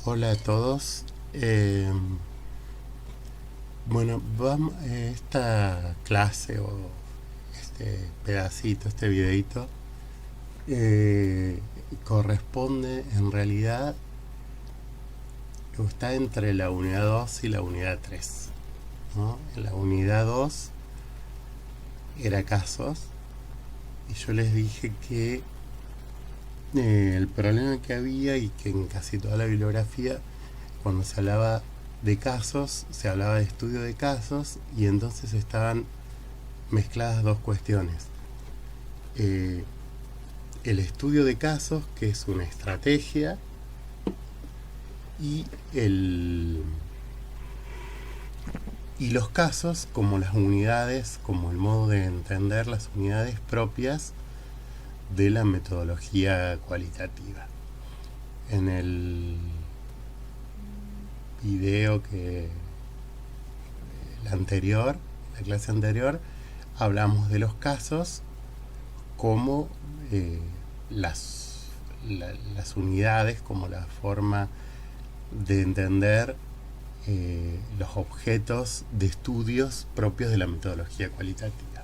Hola a todos. Bueno, vamos, esta clase o este pedacito, este videito, eh, corresponde en realidad, o está entre la unidad 2 y la unidad 3, ¿no? En la unidad 2 era casos y yo les dije que el problema que había y que en casi toda la bibliografía, cuando se hablaba de casos, se hablaba de estudio de casos y entonces estaban mezcladas dos cuestiones. Eh, el estudio de casos, que es una estrategia, y, y los casos como las unidades, como el modo de entender las unidades propias de la metodología cualitativa. En el video la anterior, la clase anterior, hablamos de los casos como las unidades, como la forma de entender los objetos de estudios propios de la metodología cualitativa.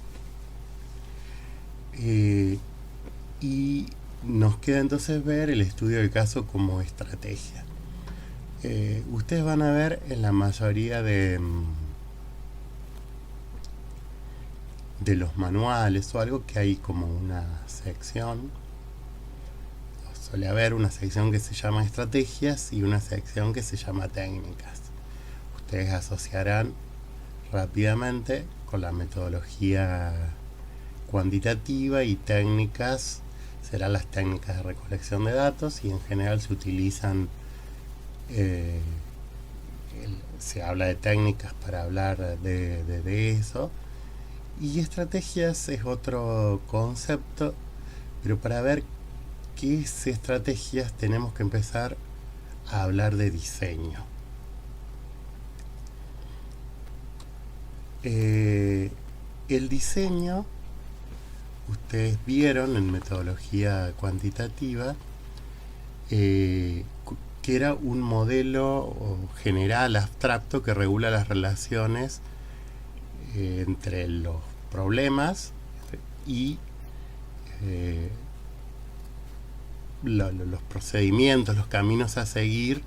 Y nos queda entonces ver el estudio de caso como estrategia. Ustedes van a ver en la mayoría de los manuales o algo que hay como una sección, suele haber una sección que se llama estrategias y una sección que se llama técnicas. Ustedes asociarán rápidamente con la metodología cuantitativa y técnicas serán las técnicas de recolección de datos y en general se utilizan se habla de técnicas para hablar de eso, y estrategias es otro concepto, pero para ver qué es estrategias tenemos que empezar a hablar de diseño. El diseño, ustedes vieron en metodología cuantitativa, que era un modelo general, abstracto, que regula las relaciones entre los problemas y los procedimientos, los caminos a seguir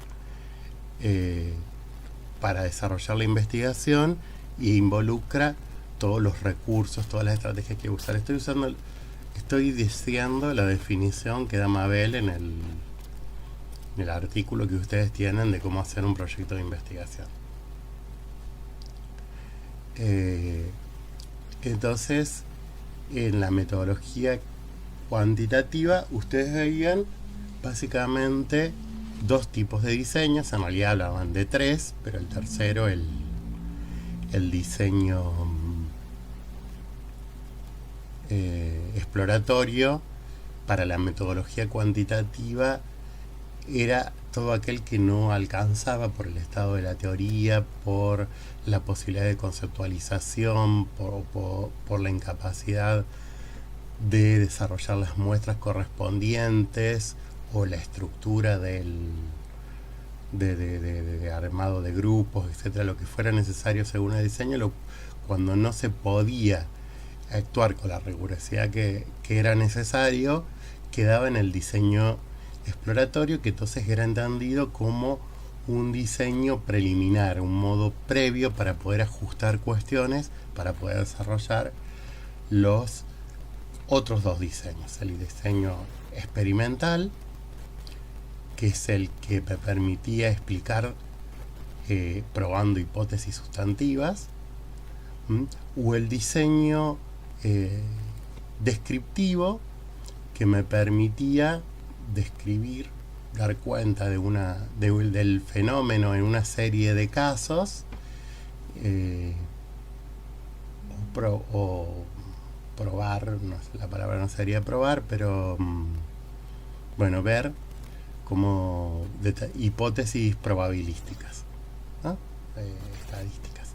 para desarrollar la investigación, y involucra todos los recursos, todas las estrategias que usar. Estoy diciendo la definición que da Mabel en el artículo que ustedes tienen de cómo hacer un proyecto de investigación. Entonces, en la metodología cuantitativa, ustedes veían básicamente dos tipos de diseños. En realidad hablaban de tres, pero el tercero, el diseño exploratorio para la metodología cuantitativa, era todo aquel que no alcanzaba por el estado de la teoría, por la posibilidad de conceptualización, por la incapacidad de desarrollar las muestras correspondientes o la estructura de armado de grupos, etcétera, lo que fuera necesario según el diseño. Cuando no se podía actuar con la rigurosidad que era necesario, quedaba en el diseño exploratorio, que entonces era entendido como un diseño preliminar, un modo previo para poder ajustar cuestiones, para poder desarrollar los otros dos diseños. El diseño experimental, que es el que me permitía explicar probando hipótesis sustantivas, o el diseño descriptivo, que me permitía describir, dar cuenta del fenómeno en una serie de casos, o probar, la palabra no sería probar, pero bueno, ver como hipótesis probabilísticas, ¿no? Estadísticas.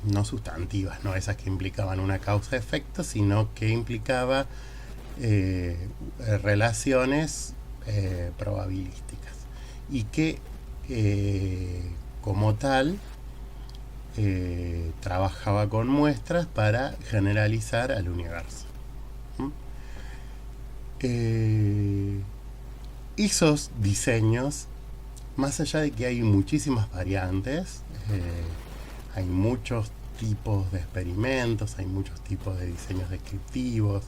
No sustantivas, no esas que implicaban una causa-efecto, sino que implicaba relaciones probabilísticas y que como tal trabajaba con muestras para generalizar al universo. Esos diseños, más allá de que hay muchísimas variantes, hay muchos tipos de experimentos, hay muchos tipos de diseños descriptivos.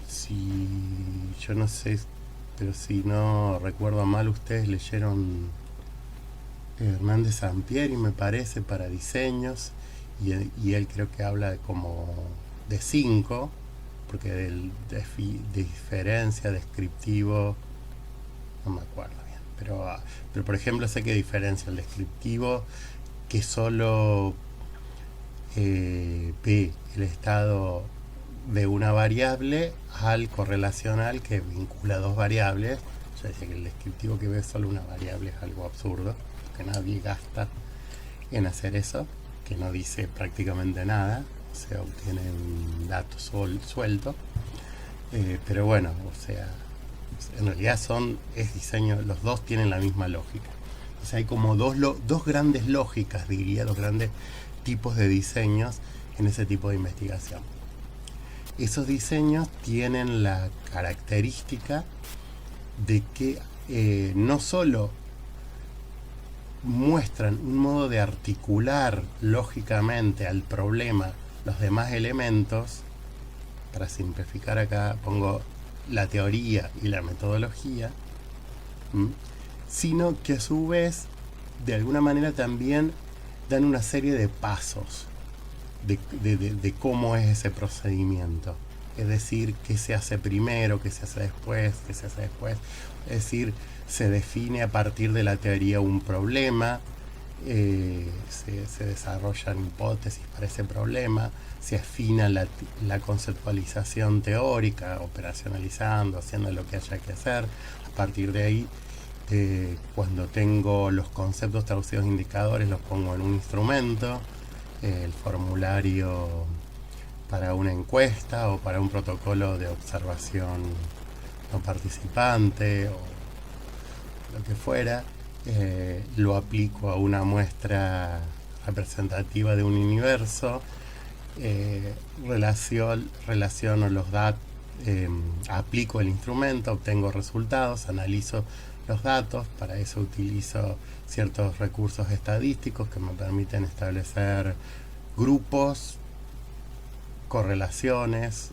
Si yo no sé, pero si no recuerdo mal, ustedes leyeron Hernández Sampieri, me parece, para diseños, y él creo que habla de como de 5, porque diferencia, descriptivo, no me acuerdo bien, pero por ejemplo sé que diferencia el descriptivo, que solo ve el estado de una variable, al correlacional, que vincula dos variables. Ya decía que el descriptivo que ve solo una variable es algo absurdo, que nadie gasta en hacer eso, que no dice prácticamente nada, se obtiene un dato suelto. Pero bueno, o sea, en realidad es diseño, los dos tienen la misma lógica. O sea, hay como dos grandes lógicas, diría, dos grandes tipos de diseños en ese tipo de investigación. Esos diseños tienen la característica de que no solo muestran un modo de articular lógicamente al problema los demás elementos. Para simplificar acá pongo la teoría y la metodología, sino que a su vez de alguna manera también dan una serie de pasos de cómo es ese procedimiento. Es decir, qué se hace primero, qué se hace después, qué se hace después. Es decir, se define a partir de la teoría un problema, se desarrollan hipótesis para ese problema, se afina la conceptualización teórica, operacionalizando, haciendo lo que haya que hacer. A partir de ahí, cuando tengo los conceptos traducidos a indicadores, los pongo en un instrumento, el formulario para una encuesta o para un protocolo de observación no participante o lo que fuera. Lo aplico a una muestra representativa de un universo, relaciono los datos, aplico el instrumento, obtengo resultados, analizo los datos. Para eso utilizo ciertos recursos estadísticos que me permiten establecer grupos, correlaciones,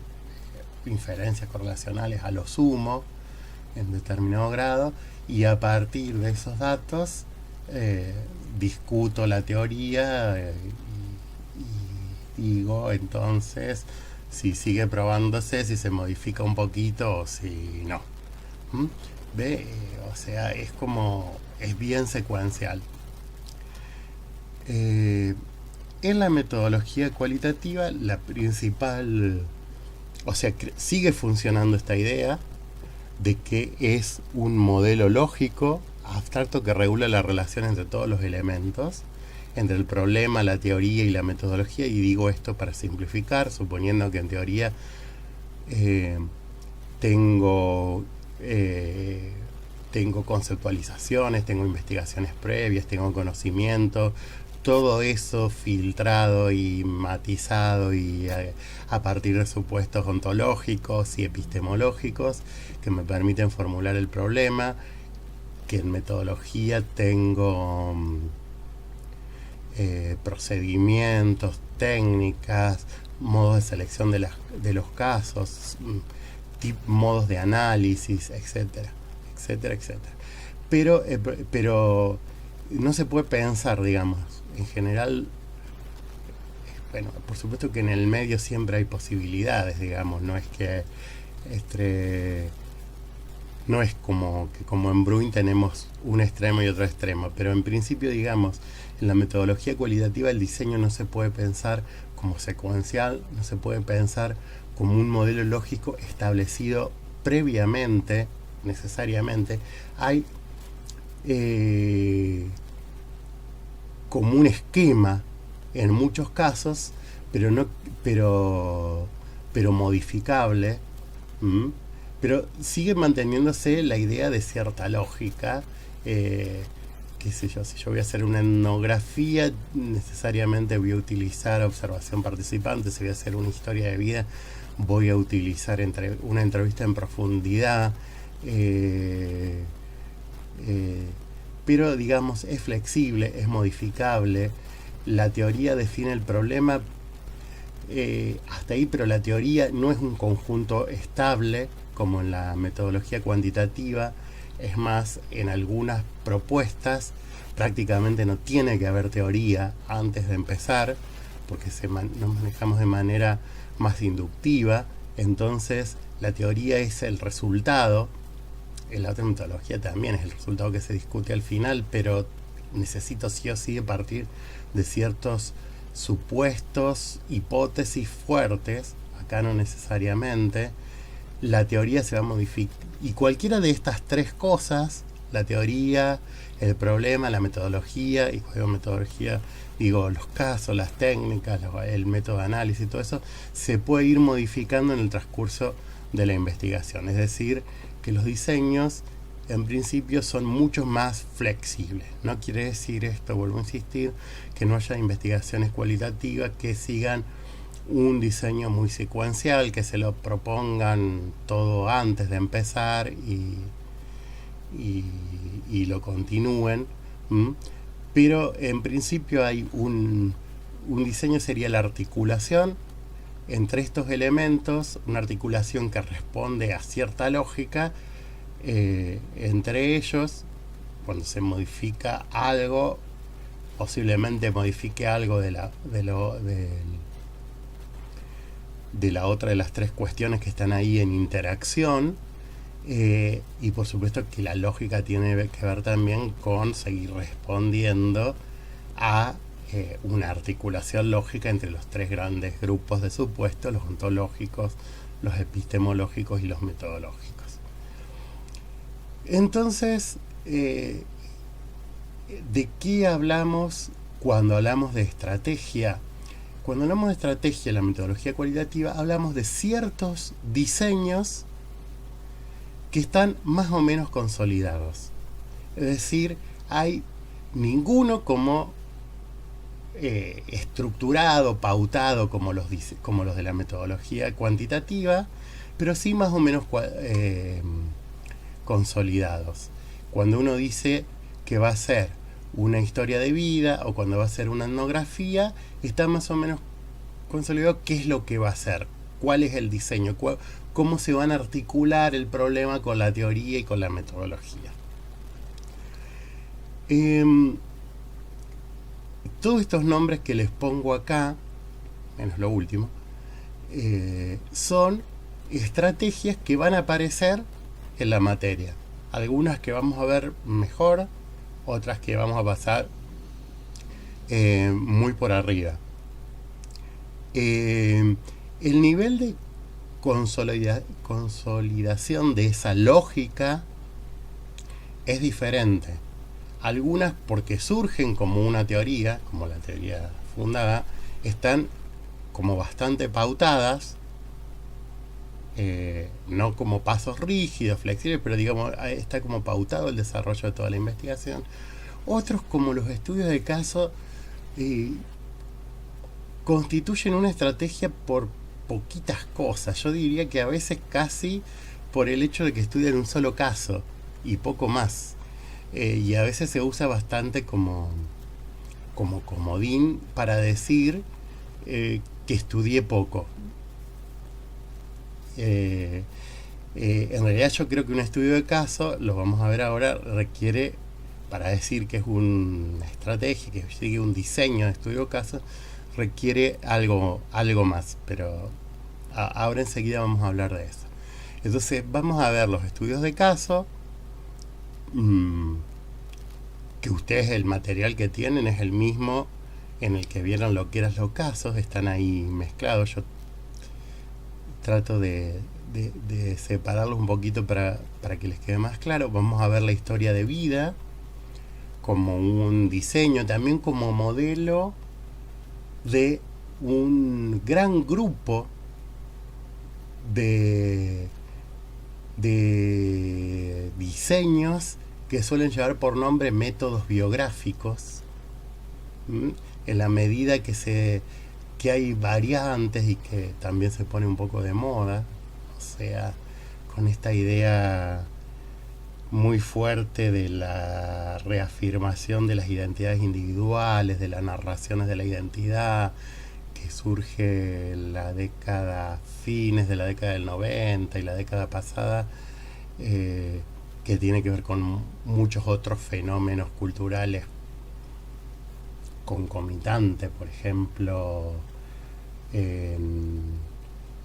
inferencias correlacionales a lo sumo en determinado grado, y a partir de esos datos discuto la teoría y digo entonces si sigue probándose, si se modifica un poquito o si no. ¿Ve? O sea, es bien secuencial. En la metodología cualitativa, la principal, o sea, sigue funcionando esta idea de que es un modelo lógico abstracto que regula la relación entre todos los elementos, entre el problema, la teoría y la metodología. Y digo esto para simplificar, suponiendo que en teoría tengo conceptualizaciones, tengo investigaciones previas, tengo conocimiento, todo eso filtrado y matizado y a partir de supuestos ontológicos y epistemológicos que me permiten formular el problema. Que en metodología tengo procedimientos, técnicas, modos de selección de los casos, modos de análisis, etcétera, etcétera, etcétera. Pero no se puede pensar, digamos, en general. Bueno, por supuesto que en el medio siempre hay posibilidades, digamos, no es que no es como en Bruin tenemos un extremo y otro extremo, pero en principio, digamos, en la metodología cualitativa el diseño no se puede pensar como secuencial, no se puede pensar como un modelo lógico establecido previamente, necesariamente. Hay como un esquema en muchos casos, pero modificable, pero sigue manteniéndose la idea de cierta lógica. Qué sé yo, si yo voy a hacer una etnografía, necesariamente voy a utilizar observación participante. Si voy a hacer una historia de vida, voy a utilizar una entrevista en profundidad. Pero digamos, es flexible, es modificable. La teoría define el problema hasta ahí, pero la teoría no es un conjunto estable como en la metodología cuantitativa. Es más, en algunas propuestas prácticamente no tiene que haber teoría antes de empezar, porque nos manejamos de manera más inductiva. Entonces la teoría es el resultado. En la otra metodología también es el resultado que se discute al final, pero necesito sí o sí partir de ciertos supuestos, hipótesis fuertes. Acá no necesariamente. La teoría se va a modificar. Y cualquiera de estas tres cosas, la teoría, el problema, la metodología, y cuando digo metodología, digo los casos, las técnicas, el método de análisis, todo eso, se puede ir modificando en el transcurso de la investigación. Es decir, que los diseños en principio son mucho más flexibles. No quiere decir esto, vuelvo a insistir, que no haya investigaciones cualitativas que sigan un diseño muy secuencial, que se lo propongan todo antes de empezar y lo continúen. Pero en principio hay un diseño, sería la articulación entre estos elementos, una articulación que responde a cierta lógica. Entre ellos, cuando se modifica algo, posiblemente modifique algo de la otra de las tres cuestiones que están ahí en interacción. Y por supuesto que la lógica tiene que ver también con seguir respondiendo a una articulación lógica entre los tres grandes grupos de supuestos: los ontológicos, los epistemológicos y los metodológicos. Entonces, ¿de qué hablamos cuando hablamos de estrategia? Cuando hablamos de estrategia en la metodología cualitativa, hablamos de ciertos diseños que están más o menos consolidados. Es decir, hay ninguno como estructurado, pautado como los de la metodología cuantitativa, pero sí más o menos consolidados. Cuando uno dice que va a ser una historia de vida o cuando va a ser una etnografía, está más o menos consolidado qué es lo que va a ser, cuál es el diseño, cómo se van a articular el problema con la teoría y con la metodología. Todos estos nombres que les pongo acá, menos lo último, son estrategias que van a aparecer en la materia. Algunas que vamos a ver mejor, otras que vamos a pasar muy por arriba. El nivel de consolidación de esa lógica es diferente. Algunas, porque surgen como una teoría, como la teoría fundada, están como bastante pautadas, no como pasos rígidos, flexibles, pero digamos, está como pautado el desarrollo de toda la investigación. Otros, como los estudios de caso, constituyen una estrategia por poquitas cosas. Yo diría que a veces casi por el hecho de que estudian un solo caso y poco más. Y a veces se usa bastante como comodín para decir que estudié poco. En realidad yo creo que un estudio de caso, lo vamos a ver ahora, requiere, para decir que es una estrategia, que sigue un diseño de estudio de caso, requiere algo más, pero ahora enseguida vamos a hablar de eso. Entonces vamos a ver los estudios de caso, que ustedes, el material que tienen es el mismo en el que vieron lo que eran los casos, están ahí mezclados. Yo trato de separarlos un poquito para que les quede más claro. Vamos a ver la historia de vida como un diseño, también como modelo de un gran grupo de de diseños que suelen llevar por nombre métodos biográficos, en la medida que hay variantes y que también se pone un poco de moda, o sea, con esta idea muy fuerte de la reafirmación de las identidades individuales, de las narraciones de la identidad, que surge en la década, fines de la década del 90 y la década pasada, que tiene que ver con muchos otros fenómenos culturales concomitantes, por ejemplo,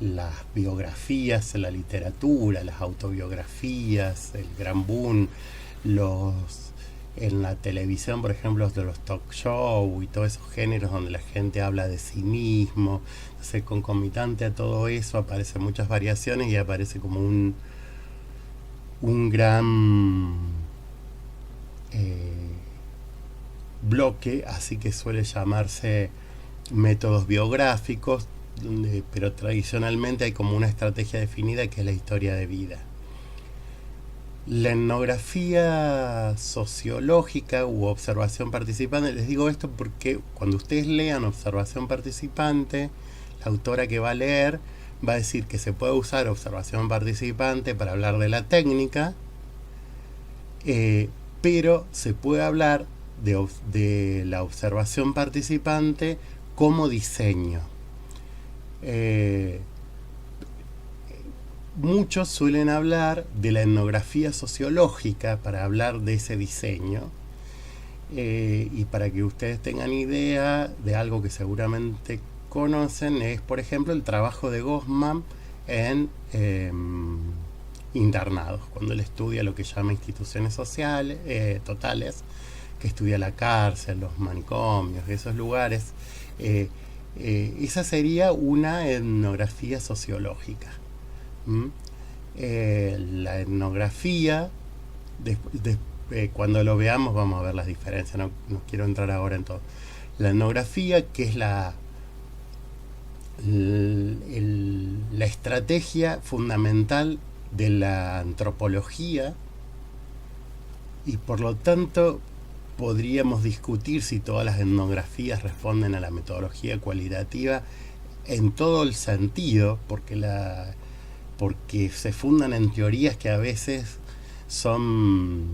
las biografías en la literatura, las autobiografías, el gran boom, en la televisión, por ejemplo, de los talk show y todos esos géneros donde la gente habla de sí mismo. Entonces, concomitante a todo eso aparecen muchas variaciones y aparece como un gran bloque, así que suele llamarse métodos biográficos, pero tradicionalmente hay como una estrategia definida que es la historia de vida. La etnografía sociológica u observación participante, les digo esto porque cuando ustedes lean observación participante, la autora que va a leer va a decir que se puede usar observación participante para hablar de la técnica, pero se puede hablar de la observación participante como diseño. Muchos suelen hablar de la etnografía sociológica para hablar de ese diseño, y para que ustedes tengan idea de algo que seguramente conocen, es por ejemplo el trabajo de Goffman en internados, cuando él estudia lo que llama instituciones sociales totales, que estudia la cárcel, los manicomios, esos lugares. Esa sería una etnografía sociológica. La etnografía, cuando lo veamos vamos a ver las diferencias, no quiero entrar ahora en todo. La etnografía, que es la estrategia fundamental de la antropología, y por lo tanto podríamos discutir si todas las etnografías responden a la metodología cualitativa en todo el sentido, porque se fundan en teorías que a veces son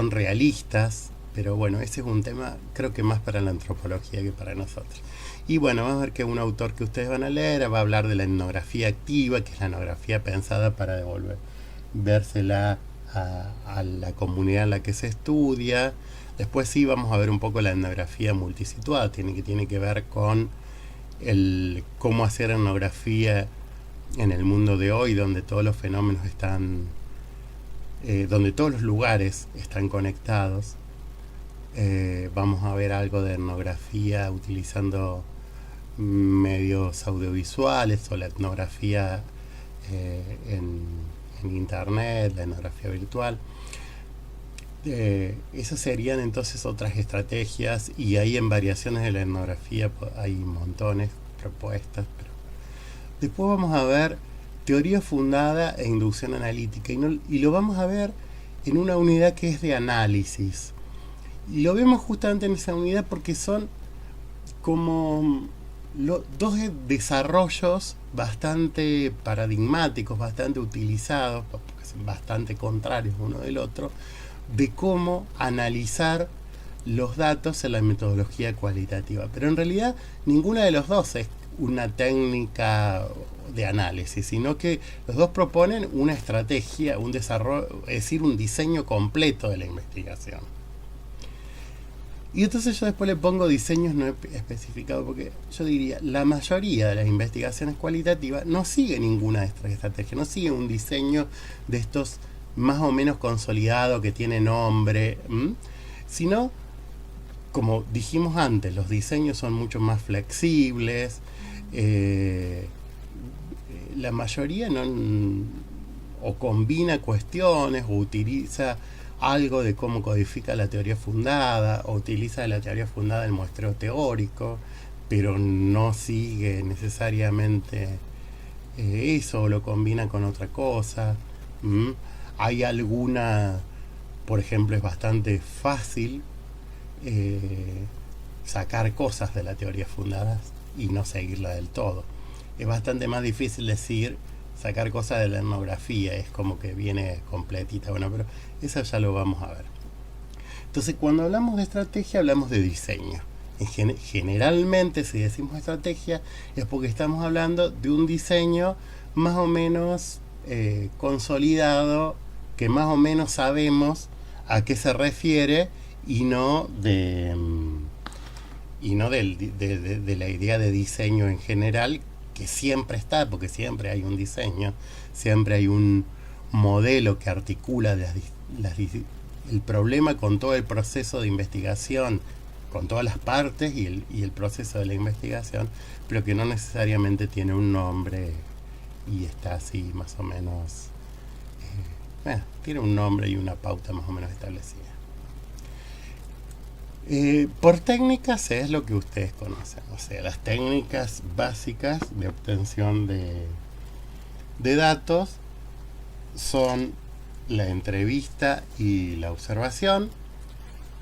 realistas, pero bueno, ese es un tema creo que más para la antropología que para nosotros. Y bueno, vamos a ver que un autor que ustedes van a leer va a hablar de la etnografía activa, que es la etnografía pensada para devolvérsela a la comunidad en la que se estudia. Después sí vamos a ver un poco la etnografía multisituada, tiene que ver con cómo hacer etnografía en el mundo de hoy, donde todos los fenómenos están, donde todos los lugares están conectados. Vamos a ver algo de etnografía utilizando medios audiovisuales, o la etnografía en internet, la etnografía virtual. Esas serían entonces otras estrategias, y ahí en variaciones de la etnografía hay montones propuestas. Pero después vamos a ver teoría fundada e inducción analítica, y lo vamos a ver en una unidad que es de análisis. Y lo vemos justamente en esa unidad porque son como dos desarrollos bastante paradigmáticos, bastante utilizados, porque son bastante contrarios uno del otro, de cómo analizar los datos en la metodología cualitativa. Pero en realidad ninguna de los dos es una técnica de análisis, sino que los dos proponen una estrategia, un desarrollo, es decir, un diseño completo de la investigación. Y entonces yo después le pongo diseños no especificados, porque yo diría, la mayoría de las investigaciones cualitativas no sigue ninguna de estas estrategias, no sigue un diseño de estos más o menos consolidado que tiene nombre, sino, como dijimos antes, los diseños son mucho más flexibles. La mayoría o combina cuestiones o utiliza algo de cómo codifica la teoría fundada, o utiliza la teoría fundada el muestreo teórico, pero no sigue necesariamente eso, o lo combina con otra cosa. ¿Mm? Hay alguna, por ejemplo, es bastante fácil eh, sacar cosas de la teoría fundadas y no seguirla del todo. Es bastante más difícil decir sacar cosas de la etnografía, es como que viene completita, bueno, pero eso ya lo vamos a ver. Entonces, cuando hablamos de estrategia, hablamos de diseño. Generalmente, si decimos estrategia, es porque estamos hablando de un diseño más o menos consolidado, que más o menos sabemos a qué se refiere y no de la idea de diseño en general, que siempre está, porque siempre hay un diseño, siempre hay un modelo que articula el problema con todo el proceso de investigación, con todas las partes y el proceso de la investigación, pero que no necesariamente tiene un nombre y está así más o menos, tiene un nombre y una pauta más o menos establecida. Por técnicas es lo que ustedes conocen, o sea, las técnicas básicas de obtención de datos son la entrevista y la observación,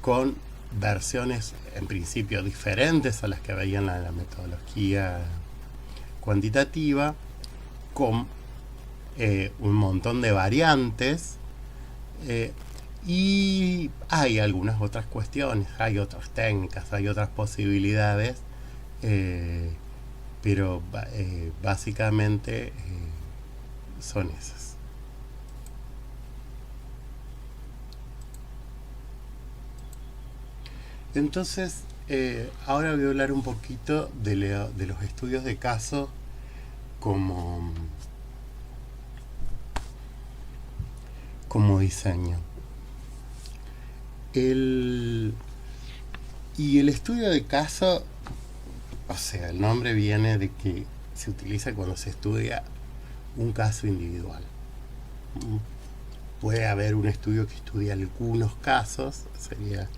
con versiones en principio diferentes a las que veían la metodología cuantitativa, con un montón de variantes, y hay algunas otras cuestiones, hay otras técnicas, hay otras posibilidades, pero básicamente son esas. Entonces, ahora voy a hablar un poquito de los estudios de caso como diseño. Y el estudio de caso, o sea, el nombre viene de que se utiliza cuando se estudia un caso individual. Puede haber un estudio que estudia algunos casos, sería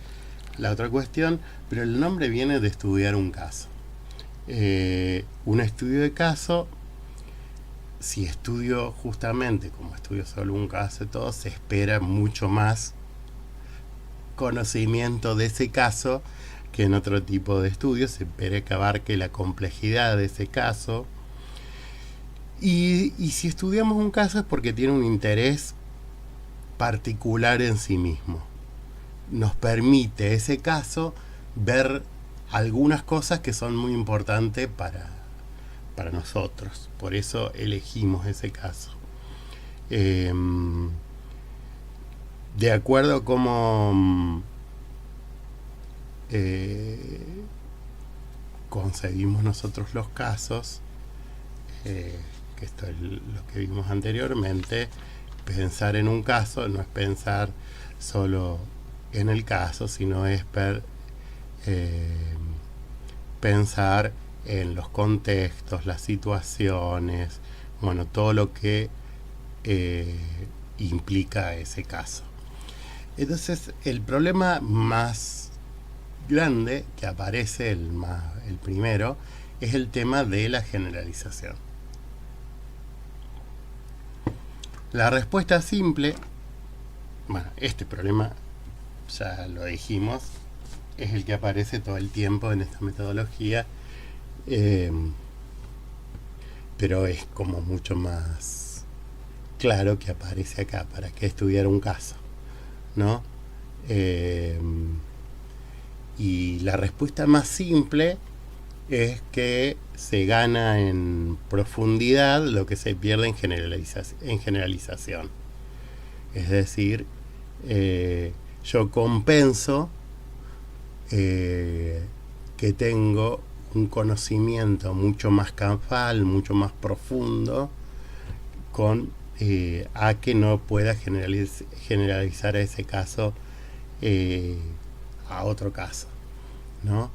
la otra cuestión, pero el nombre viene de estudiar un caso. Un estudio de caso, si estudio justamente, como estudio solo un caso y todo, se espera mucho más conocimiento de ese caso que en otro tipo de estudios. Se espera que abarque la complejidad de ese caso. Y si estudiamos un caso es porque tiene un interés particular en sí mismo. Nos permite ese caso ver algunas cosas que son muy importantes para nosotros. Por eso elegimos ese caso. De acuerdo a cómo concebimos nosotros los casos, que esto es lo que vimos anteriormente, pensar en un caso no es pensar solo en el caso, sino es pensar en los contextos, las situaciones, bueno, todo lo que implica ese caso. Entonces, el problema más grande que aparece, el primero, es el tema de la generalización. La respuesta simple, bueno, este problema ya lo dijimos, es el que aparece todo el tiempo en esta metodología, pero es como mucho más claro que aparece acá. ¿Para qué estudiar un caso? ¿No? Y la respuesta más simple es que se gana en profundidad lo que se pierde en generalización. Es decir, yo compenso que tengo un conocimiento mucho más campal, mucho más profundo, con a que no pueda generalizar a ese caso a otro caso, ¿no?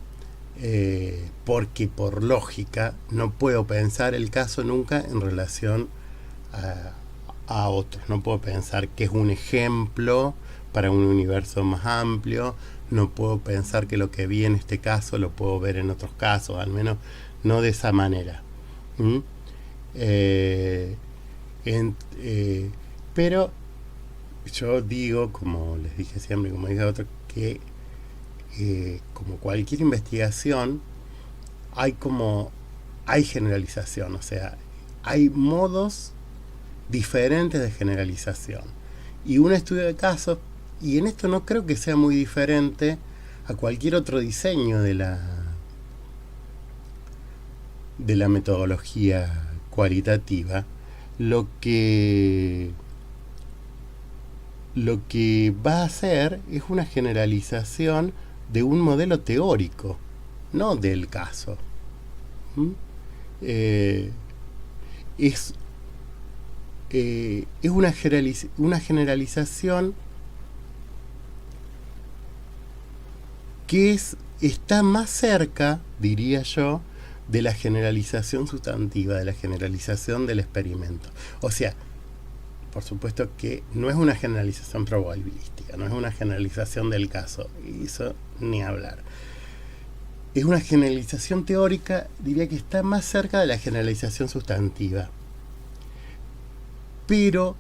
Porque por lógica no puedo pensar el caso nunca en relación a otros. No puedo pensar que es un ejemplo para un universo más amplio. No puedo pensar que lo que vi en este caso lo puedo ver en otros casos, al menos no de esa manera. Pero yo digo, como les dije siempre, como dije a otro, que como cualquier investigación, hay generalización, o sea, hay modos diferentes de generalización. Y un estudio de casos, y en esto no creo que sea muy diferente a cualquier otro diseño de la metodología cualitativa, lo que va a hacer es una generalización de un modelo teórico, no del caso. ¿Mm? Es una generalización que está más cerca, diría yo, de la generalización sustantiva, de la generalización del experimento. O sea, por supuesto que no es una generalización probabilística, no es una generalización del caso, eso ni hablar. Es una generalización teórica, diría que está más cerca de la generalización sustantiva. Pero,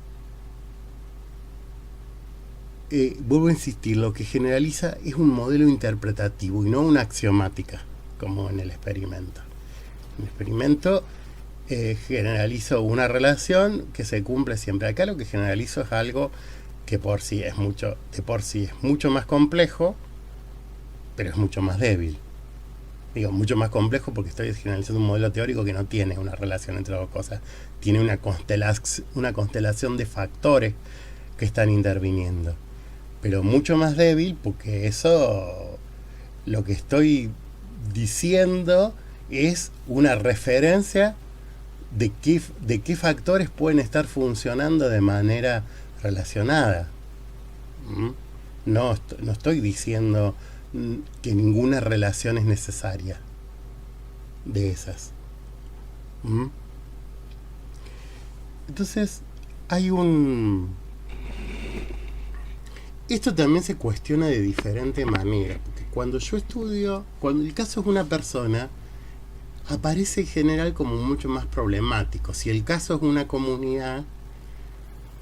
vuelvo a insistir, lo que generaliza es un modelo interpretativo y no una axiomática, como en el experimento. En el experimento generalizo una relación que se cumple siempre. Acá lo que generalizo es algo que de por sí es mucho más complejo, pero es mucho más débil. Digo, mucho más complejo porque estoy generalizando un modelo teórico que no tiene una relación entre dos cosas. Tiene una constelación de factores que están interviniendo. Pero mucho más débil porque eso, lo que estoy diciendo es una referencia de qué factores pueden estar funcionando de manera relacionada. No estoy diciendo que ninguna relación es necesaria de esas. Entonces, esto también se cuestiona de diferente manera, porque cuando el caso es una persona, aparece en general como mucho más problemático. Si el caso es una comunidad,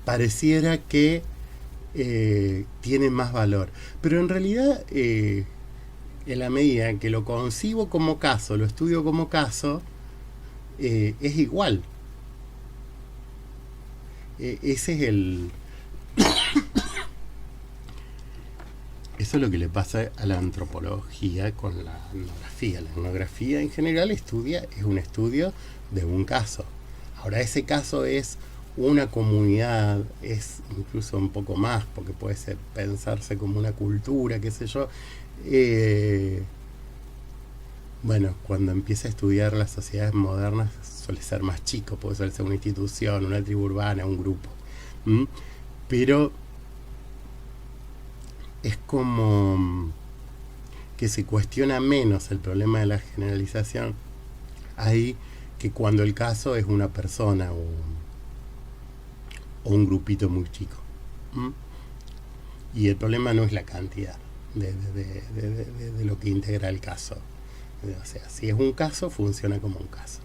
pareciera que tiene más valor. Pero en realidad, en la medida en que lo concibo como caso, lo estudio como caso, es igual. Ese es Eso es lo que le pasa a la antropología con la etnografía. La etnografía en general es un estudio de un caso. Ahora, ese caso es una comunidad, es incluso un poco más, porque puede pensarse como una cultura, qué sé yo. Bueno, cuando empieza a estudiar las sociedades modernas suele ser más chico, puede ser una institución, una tribu urbana, un grupo. Pero es como que se cuestiona menos el problema de la generalización ahí que cuando el caso es una persona o un grupito muy chico. Y el problema no es la cantidad de lo que integra el caso. O sea, si es un caso, funciona como un caso.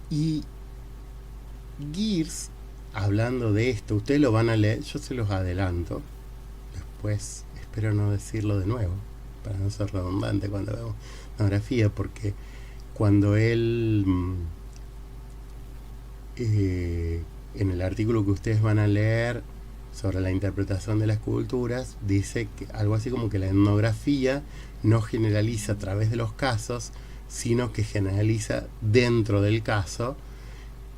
Y Gears, hablando de esto, ustedes lo van a leer, yo se los adelanto, después espero no decirlo de nuevo, para no ser redundante cuando veo etnografía, porque cuando él, en el artículo que ustedes van a leer sobre la interpretación de las culturas, dice que algo así como que la etnografía no generaliza a través de los casos, sino que generaliza dentro del caso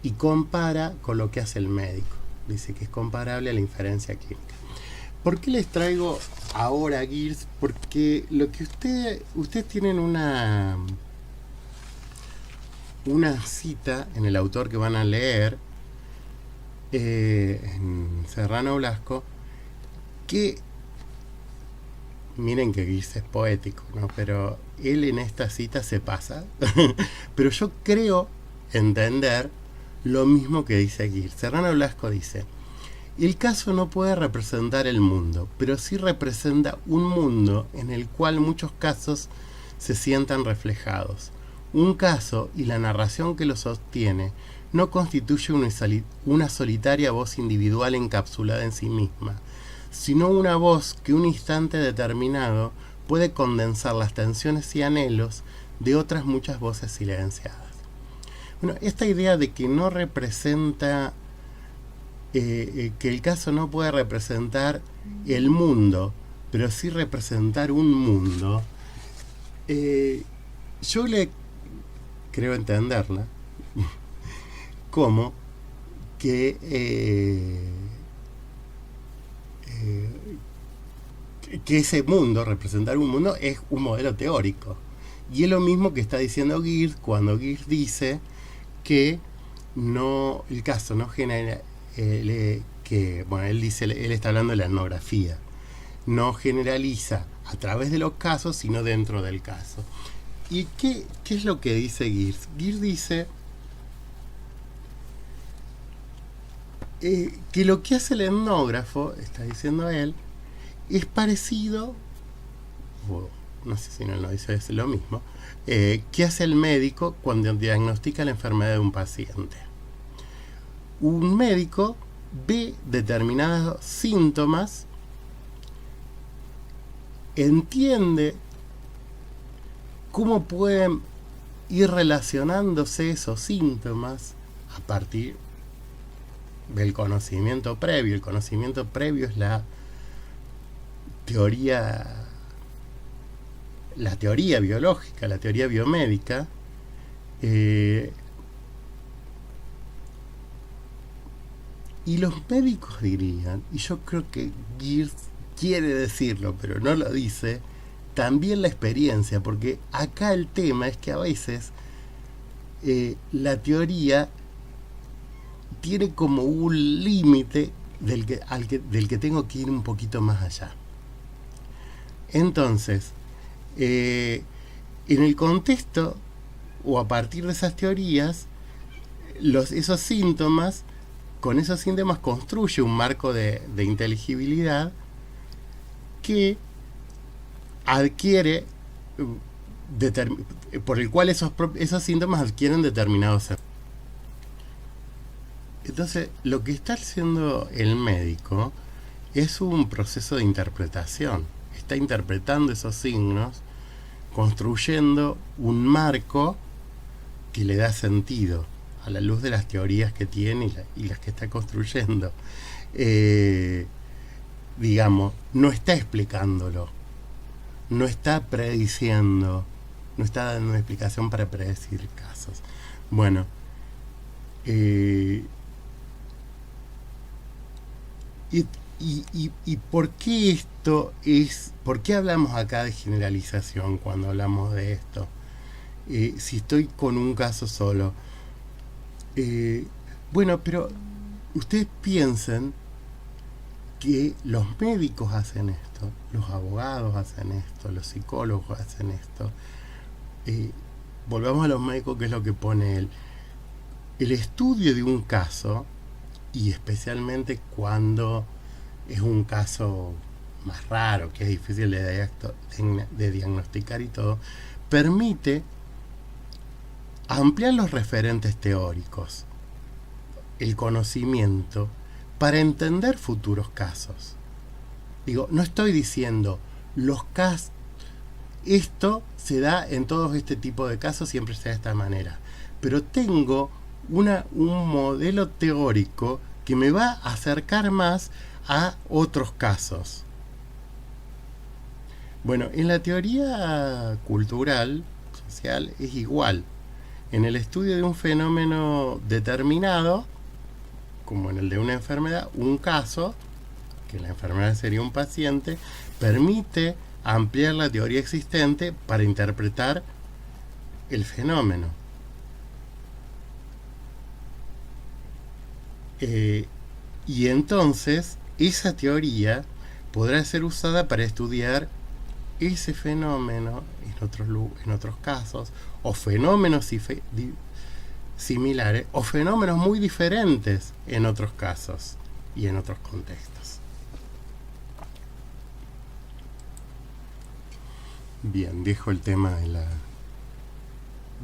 y compara con lo que hace el médico. Dice que es comparable a la inferencia clínica. ¿Por qué les traigo ahora a Gears? Porque lo que ustedes tienen una cita en el autor que van a leer, en Serrano Blasco, que miren que Gears es poético, ¿no? Pero él en esta cita se pasa. Pero yo creo entender lo mismo que dice Gears. Serrano Blasco dice: el caso no puede representar el mundo, pero sí representa un mundo en el cual muchos casos se sientan reflejados. Un caso y la narración que lo sostiene no constituye una solitaria voz individual encapsulada en sí misma, sino una voz que un instante determinado puede condensar las tensiones y anhelos de otras muchas voces silenciadas. Bueno, esta idea de que no representa, que el caso no puede representar el mundo, pero sí representar un mundo, yo le creo entenderla como que ese mundo, representar un mundo, es un modelo teórico. Y es lo mismo que está diciendo Geertz cuando Geertz dice que no, el caso no genera, bueno, él dice, él está hablando de la etnografía, no generaliza a través de los casos, sino dentro del caso. ¿Y qué es lo que dice Geertz? Geertz dice que lo que hace el etnógrafo, está diciendo él, es parecido, o no sé si no lo dice, es lo mismo, que hace el médico cuando diagnostica la enfermedad de un paciente. Un médico ve determinados síntomas, entiende cómo pueden ir relacionándose esos síntomas a partir del conocimiento previo. El conocimiento previo es la teoría biológica, la teoría biomédica. Y los médicos dirían, y yo creo que Geertz quiere decirlo, pero no lo dice, también la experiencia, porque acá el tema es que a veces la teoría tiene como un límite del que tengo que ir un poquito más allá. Entonces, en el contexto o a partir de esas teorías, esos síntomas, con esos síntomas construye un marco de inteligibilidad que adquiere, por el cual esos síntomas adquieren determinados efectos. Entonces, lo que está haciendo el médico es un proceso de interpretación. Está interpretando esos signos, construyendo un marco que le da sentido a la luz de las teorías que tiene y las que está construyendo. Digamos, no está explicándolo, no está prediciendo, no está dando una explicación para predecir casos. Bueno, ¿y por qué esto es? ¿Por qué hablamos acá de generalización cuando hablamos de esto? Si estoy con un caso solo. Bueno, pero ustedes piensen que los médicos hacen esto, los abogados hacen esto, los psicólogos hacen esto. Volvamos a los médicos, que es lo que pone él. El estudio de un caso, y especialmente cuando es un caso más raro, que es difícil de diagnosticar y todo, permite ampliar los referentes teóricos, el conocimiento, para entender futuros casos. Digo, no estoy diciendo los casos, esto se da en todos este tipo de casos, siempre se da de esta manera, pero tengo un modelo teórico que me va a acercar más a otros casos. Bueno, en la teoría cultural, social, es igual. En el estudio de un fenómeno determinado, como en el de una enfermedad, un caso, que la enfermedad sería un paciente, permite ampliar la teoría existente para interpretar el fenómeno. Y entonces esa teoría podrá ser usada para estudiar ese fenómeno en otros casos, o fenómenos similares, o fenómenos muy diferentes en otros casos y en otros contextos. Bien, dejo el tema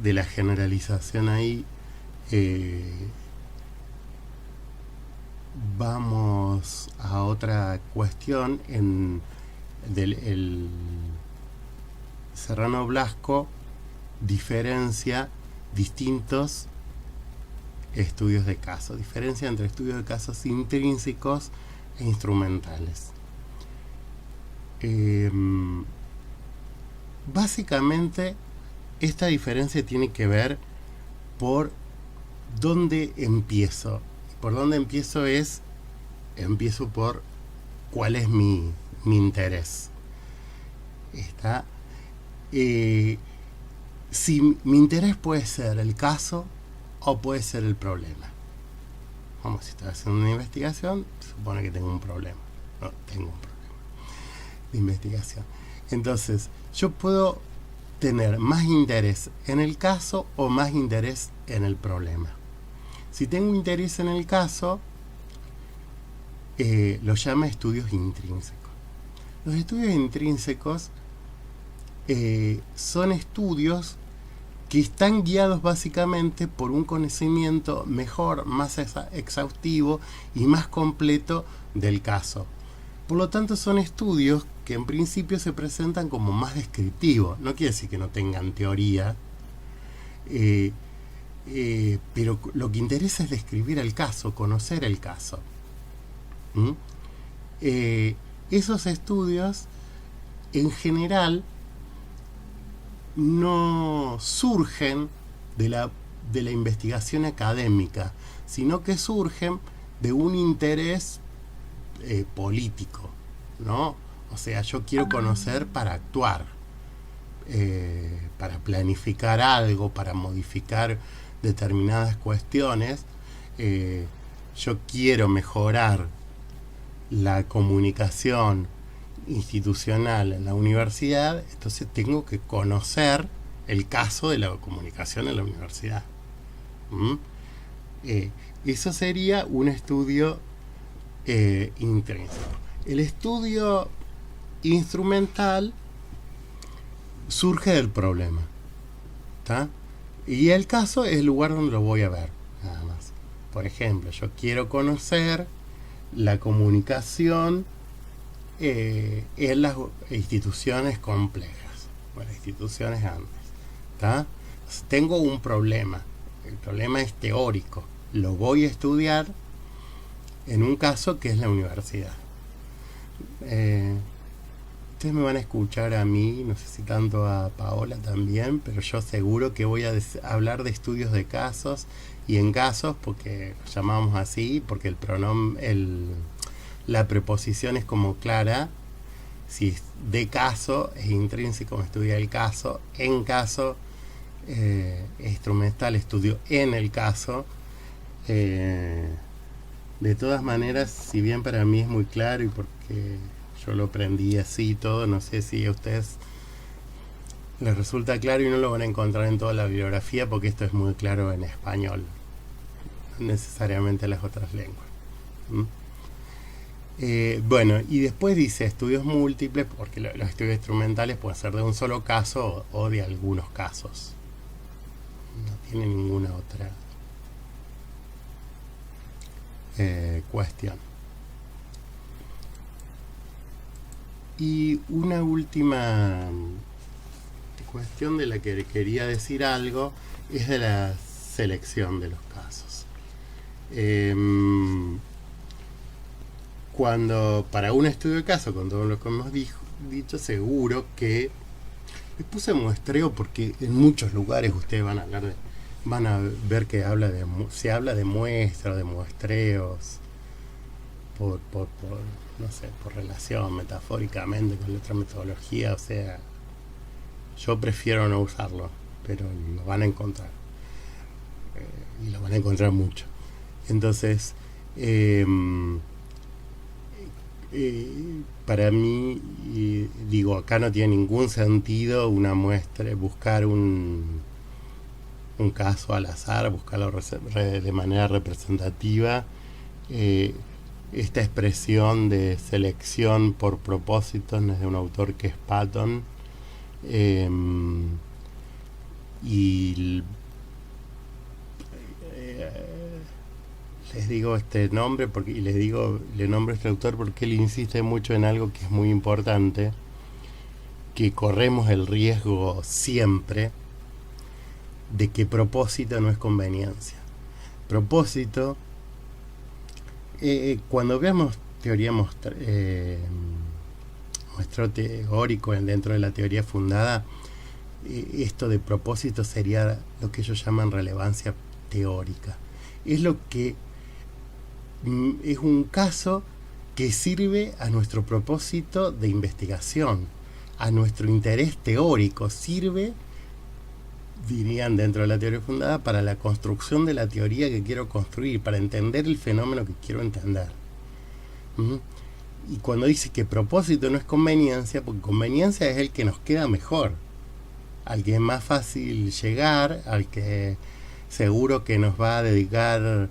de la generalización ahí. Eh, Vamos a otra cuestión. El Serrano Blasco diferencia distintos estudios de caso, diferencia entre estudios de casos intrínsecos e instrumentales. Básicamente, esta diferencia tiene que ver por dónde empiezo. Por dónde empiezo empiezo por cuál es mi interés. ¿Está? Si mi interés puede ser el caso o puede ser el problema. Vamos, si estoy haciendo una investigación, supone que tengo un problema. No, tengo un problema de investigación. Entonces, yo puedo tener más interés en el caso o más interés en el problema. Si tengo interés en el caso, lo llama estudios intrínsecos. Los estudios intrínsecos son estudios que están guiados básicamente por un conocimiento mejor, más exhaustivo y más completo del caso. Por lo tanto, son estudios que en principio se presentan como más descriptivos. No quiere decir que no tengan teoría, pero lo que interesa es describir el caso, conocer el caso. Esos estudios, en general, no surgen de la investigación académica, sino que surgen de un interés político, ¿no? O sea, yo quiero conocer para actuar, para planificar algo, para modificar determinadas cuestiones. Yo quiero mejorar la comunicación institucional en la universidad, entonces tengo que conocer el caso de la comunicación en la universidad. Eso sería un estudio intrínseco. El estudio instrumental surge del problema, ¿tá? Y el caso es el lugar donde lo voy a ver, nada más. Por ejemplo, yo quiero conocer la comunicación en las instituciones complejas, o las instituciones grandes, ¿tá? Tengo un problema. El problema es teórico. Lo voy a estudiar en un caso que es la universidad. Ustedes me van a escuchar a mí, no sé si tanto a Paola también, pero yo seguro que voy a hablar de estudios de casos y en casos, porque lo llamamos así, porque el pronombre, la preposición es como clara. Si es de caso, es intrínseco, me estudia el caso. En caso, instrumental, estudio en el caso. De todas maneras, si bien para mí es muy claro y porque yo lo aprendí así todo, no sé si a ustedes les resulta claro y no lo van a encontrar en toda la bibliografía, porque esto es muy claro en español, no necesariamente en las otras lenguas. Bueno, y después dice estudios múltiples, porque los estudios instrumentales pueden ser de un solo caso o de algunos casos. No tiene ninguna otra cuestión. Y una última cuestión de la que quería decir algo es de la selección de los casos. Cuando para un estudio de caso, con todo lo que hemos dicho, seguro que les puse muestreo porque en muchos lugares ustedes van a ver que se habla de muestra, de muestreos, por no sé, por relación, metafóricamente, con otra metodología. O sea, yo prefiero no usarlo, pero lo van a encontrar. Y lo van a encontrar mucho. Entonces, para mí, digo, acá no tiene ningún sentido una muestra, buscar un caso al azar, buscarlo de manera representativa. Esta expresión de selección por propósitos es de un autor que es Patton, y les digo este nombre porque, y le nombro este autor porque él insiste mucho en algo que es muy importante, que corremos el riesgo siempre de que propósito no es conveniencia. Propósito, cuando veamos teoría muestro teórico dentro de la teoría fundada, esto de propósito sería lo que ellos llaman relevancia teórica. Es lo que es un caso que sirve a nuestro propósito de investigación, a nuestro interés teórico, sirve, dirían dentro de la teoría fundada, para la construcción de la teoría que quiero construir, para entender el fenómeno que quiero entender. Y cuando dice que propósito no es conveniencia, porque conveniencia es el que nos queda mejor, al que es más fácil llegar, al que seguro que nos va a dedicar,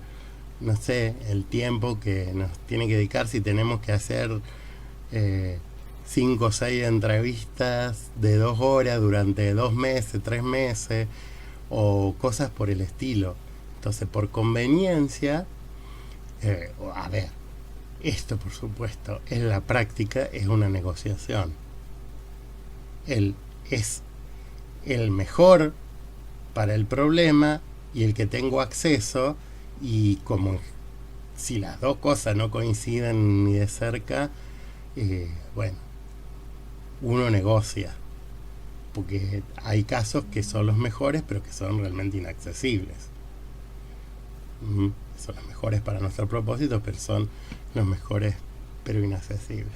no sé, el tiempo que nos tiene que dedicar si tenemos que hacer 5 o 6 entrevistas de 2 horas durante 2 meses, 3 meses, o cosas por el estilo. Entonces, por conveniencia, a ver, esto por supuesto, en la práctica es una negociación. Él es el mejor para el problema y el que tengo acceso, y como si las dos cosas no coinciden ni de cerca, bueno, uno negocia, porque hay casos que son los mejores pero que son realmente inaccesibles. Son los mejores para nuestro propósito, pero son los mejores pero inaccesibles.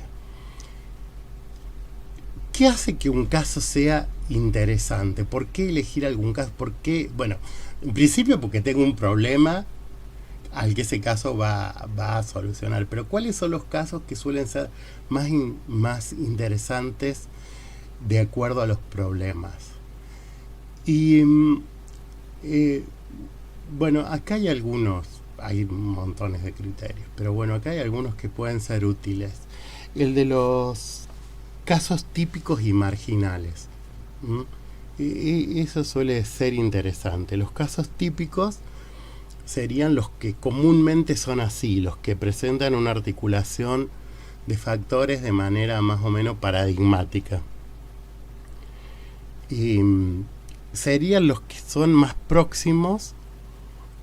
¿Qué hace que un caso sea interesante? ¿Por qué elegir algún caso? ¿Por qué? Bueno, en principio porque tengo un problema al que ese caso va a solucionar. Pero ¿cuáles son los casos que suelen ser más interesantes de acuerdo a los problemas? Y bueno, acá hay montones de criterios, pero bueno, acá hay algunos que pueden ser útiles. El de los casos típicos y marginales. Eso suele ser interesante. Los casos típicos serían los que comúnmente son así, los que presentan una articulación de factores de manera más o menos paradigmática. Y serían los que son más próximos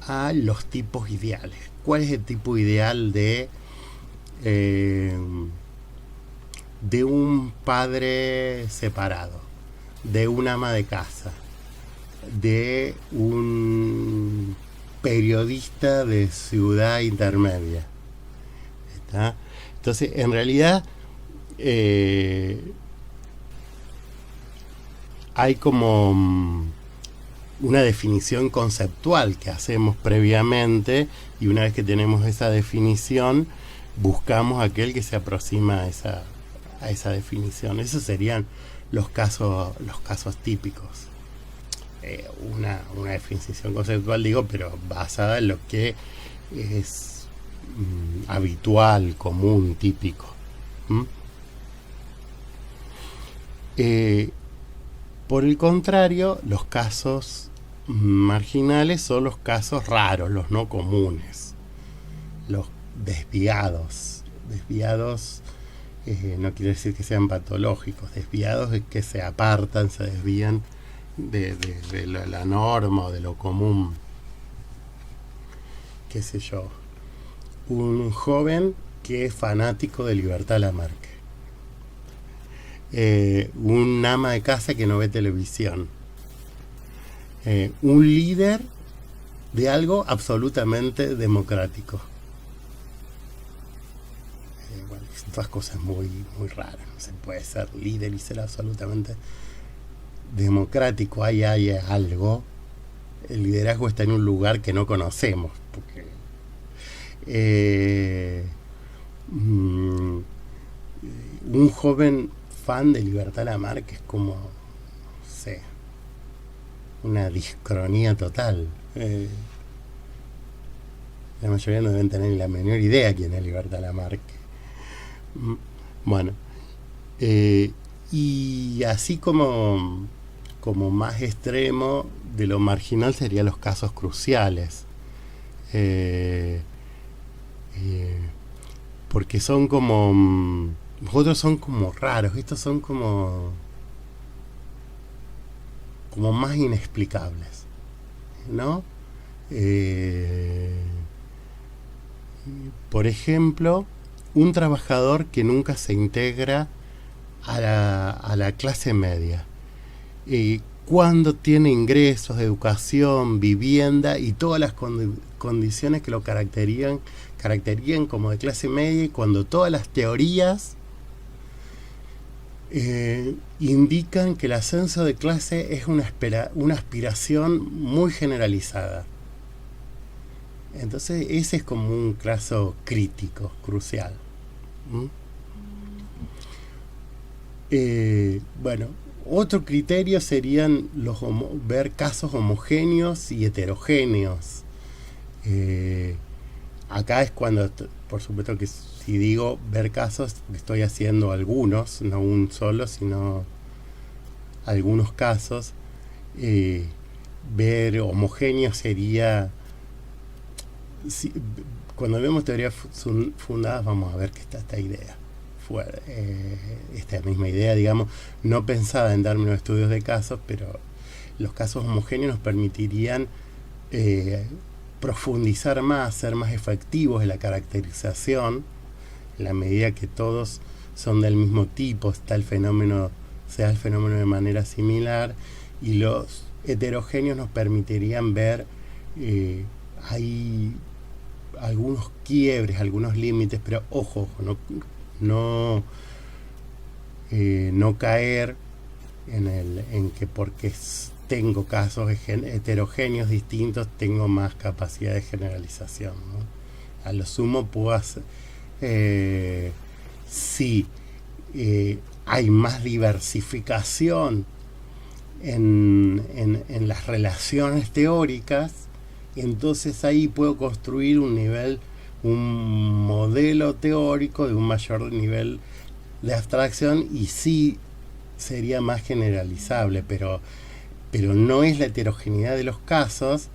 a los tipos ideales. ¿Cuál es el tipo ideal de un padre separado, de un ama de casa, de un periodista de ciudad intermedia? ¿Está? Entonces, en realidad, hay como una definición conceptual que hacemos previamente, y una vez que tenemos esa definición, buscamos aquel que se aproxima a esa definición. Esos serían los casos típicos. Una definición conceptual, digo, pero basada en lo que es habitual, común, típico. Por el contrario, los casos marginales son los casos raros, los no comunes, los desviados. Desviados no quiere decir que sean patológicos. Desviados es que se apartan, se desvían de la norma o de lo común. Qué sé yo, un joven que es fanático de Libertad Lamarque, un ama de casa que no ve televisión, un líder de algo absolutamente democrático. Bueno, son todas cosas muy, muy raras. No se puede ser líder y ser absolutamente democrático. Hay algo. El liderazgo está en un lugar que no conocemos, porque un joven fan de Libertad Lamarque es como, no sé, una discronía total. La mayoría no deben tener ni la menor idea quién es Libertad Lamarque. Bueno, y así como más extremo de lo marginal serían los casos cruciales. eh, eh, porque son como... los otros son como raros, estos son como más inexplicables, ¿no? Eh, por ejemplo, un trabajador que nunca se integra a la clase media. Cuando tiene ingresos, educación, vivienda y todas las condiciones que lo caracterizan como de clase media, y cuando todas las teorías indican que el ascenso de clase es una aspiración muy generalizada. Entonces ese es como un caso crítico, crucial. ¿Mm? Bueno, otro criterio serían ver casos homogéneos y heterogéneos. Acá es cuando, por supuesto que si digo ver casos, estoy haciendo algunos, no un solo, sino algunos casos. Ver homogéneo sería, si, cuando vemos teorías fundadas, vamos a ver que está esta idea. Esta misma idea, digamos, no pensada en términos de estudios de casos, pero los casos homogéneos nos permitirían profundizar más, ser más efectivos en la caracterización, en la medida que todos son del mismo tipo, sea el fenómeno de manera similar, y los heterogéneos nos permitirían ver hay algunos quiebres, algunos límites, pero ojo, no caer en que porque tengo casos heterogéneos distintos tengo más capacidad de generalización, ¿no? A lo sumo puedo hacer, si hay más diversificación en las relaciones teóricas, entonces ahí puedo construir un modelo teórico de un mayor nivel de abstracción, y sí sería más generalizable, pero no es la heterogeneidad de los casos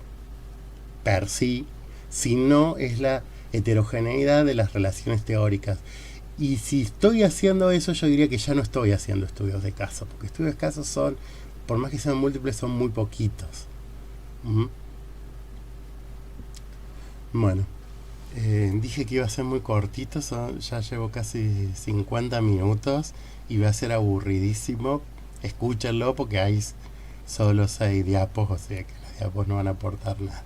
per sí, sino es la heterogeneidad de las relaciones teóricas. Y si estoy haciendo eso, yo diría que ya no estoy haciendo estudios de casos, porque estudios de casos son, por más que sean múltiples, son muy poquitos. Bueno, dije que iba a ser muy cortito, ya llevo casi 50 minutos y va a ser aburridísimo. Escúchenlo porque hay solo 6 diapos, o sea que las diapos no van a aportar nada.